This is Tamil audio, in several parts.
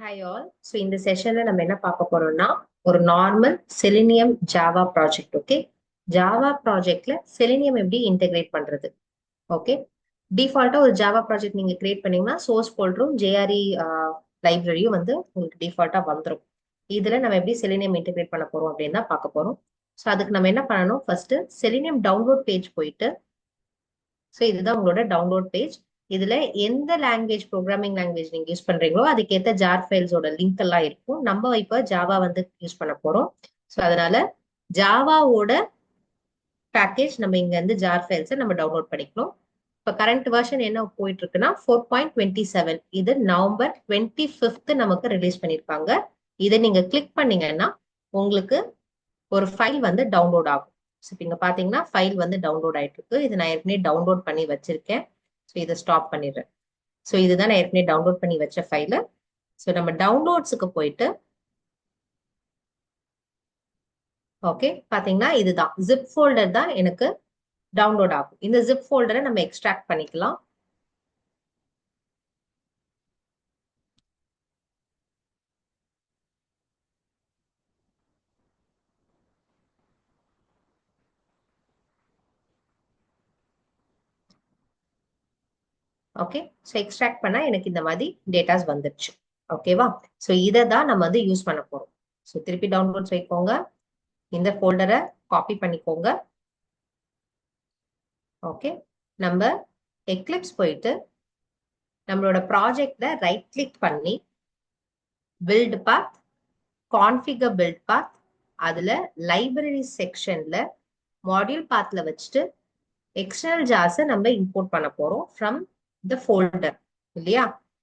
Hi all. So இந்த செஷன்ல நம்ம என்ன பார்க்க போறோம்னா ஒரு normal selenium Java project. Okay, Java ப்ராஜெக்ட்ல செலினியம் எப்படி இன்டெகிரேட் பண்றது. ஓகே, டிஃபால்ட்டா ஒரு ஜாவா ப்ராஜெக்ட் நீங்க கிரியேட் பண்ணீங்கன்னா சோர்ஸ் ஃபோல்டரும் ஜேஆர்இ லைப்ரரியும் வந்து உங்களுக்கு டிஃபால்ட்டா வந்துடும். இதுல நம்ம எப்படி செலினியம் இன்டெகிரேட் பண்ண போறோம் அப்படின்னு தான் பார்க்க போறோம். ஸோ அதுக்கு நம்ம என்ன பண்ணணும், ஃபர்ஸ்ட் செலினியம் டவுன்லோட் பேஜ் போயிட்டு, ஸோ இதுதான் உங்களோட டவுன்லோட் பேஜ். இதுல எந்த லாங்குவேஜ் ப்ரோக்ராமிங் லாங்குவேஜ் நீங்க யூஸ் பண்றீங்களோ அதுக்கேற்ற ஜார் ஃபைல்ஸோட லிங்க் எல்லாம் இருக்கும். நம்ம இப்ப ஜாவா வந்து யூஸ் பண்ண போறோம். ஸோ அதனால ஜாவாவோட பேக்கேஜ் நம்ம இங்க இருந்து ஜார் ஃபைல்ஸை நம்ம டவுன்லோட் பண்ணிக்கணும். இப்ப கரண்ட் வெர்ஷன் என்ன போயிட்டு இருக்குன்னா 4.27. இது நவம்பர் 25 நமக்கு ரிலீஸ் பண்ணிருக்காங்க. இதை நீங்க கிளிக் பண்ணீங்கன்னா உங்களுக்கு ஒரு ஃபைல் வந்து டவுன்லோட் ஆகும். ஸோ இங்க பாத்தீங்கன்னா ஃபைல் வந்து டவுன்லோட் ஆயிட்டு இருக்கு. இது நான் ஏற்கனவே டவுன்லோட் பண்ணி வச்சிருக்கேன். ஸோ இதை ஸ்டாப் பண்ணிடுறேன். ஸோ இதுதான் நான் ஏற்கனவே டவுன்லோட் பண்ணி வச்ச ஃபைலு. ஸோ நம்ம டவுன்லோட்ஸுக்கு போயிட்டு ஓகே பாத்தீங்கன்னா இதுதான் ஜிப் ஃபோல்டர் தான் எனக்கு டவுன்லோட் ஆகும். இந்த ஜிப் ஃபோல்டரை நம்ம எக்ஸ்ட்ராக்ட் பண்ணிக்கலாம். ஓகே, ஸோ எக்ஸ்ட்ராக்ட் பண்ணா எனக்கு இந்த மாதிரி டேட்டாஸ் வந்துருச்சு. ஓகேவா, ஸோ இதை தான் நம்ம வந்து யூஸ் பண்ண போறோம். ஸோ திருப்பி டவுன்லோட்ஸ் வைக்கோங்க, இந்த ஃபோல்டரை காப்பி பண்ணிக்கோங்க. ஓகே, நம்ம எக்லிப்ஸ் போயிட்டு நம்மளோட ப்ராஜெக்ட்ல ரைட் கிளிக் பண்ணி பில்ட் பாத், கான்ஃபிகர் பில்ட் பாத், அதுல லைப்ரரி செக்ஷன்ல மாடியூல் பாத்ல வச்சுட்டு எக்ஸ்டர்னல் ஜார்ஸை நம்ம இம்போர்ட் பண்ண போறோம் ஃப்ரம் த ஃபோல்டர் இல்லையா.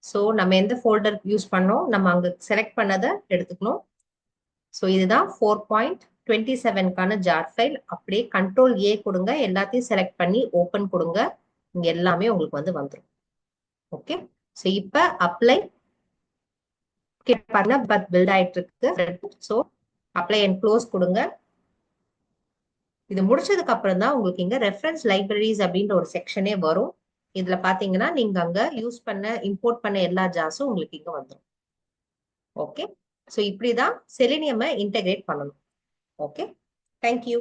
ஸோ நம்ம எந்த ஃபோல்டர் யூஸ் பண்ணோம் நம்ம அங்க செலக்ட் பண்ணதை எடுத்துக்கணும். ஸோ இதுதான் 4.27க்கான ஜார் ஃபைல். அப்படியே கண்ட்ரோல் ஏ கொடுங்க, எல்லாத்தையும் செலக்ட் பண்ணி ஓப்பன் கொடுங்க. இங்க எல்லாமே உங்களுக்கு வந்து வந்துடும். ஓகே, ஸோ இப்போ அப்ளை பாருங்க, பட் பில்ட் ஆயிட்டு இருக்கு. ஸோ அப்ளை அண்ட் க்ளோஸ் கொடுங்க. இது முடிச்சதுக்கு அப்புறம் தான் உங்களுக்கு இங்க ரெஃபரன்ஸ் லைப்ரரிஸ் அப்படின்ற ஒரு செக்ஷனே வரும். இதுல பாத்தீங்கன்னா நீங்க அங்க யூஸ் பண்ண இம்போர்ட் பண்ண எல்லா ஜார்ஸும் உங்களுக்கு இங்க வந்துடும். ஓகே, ஸோ இப்படிதான் செலினியம் இன்டெகிரேட் பண்ணணும். Okay, thank you.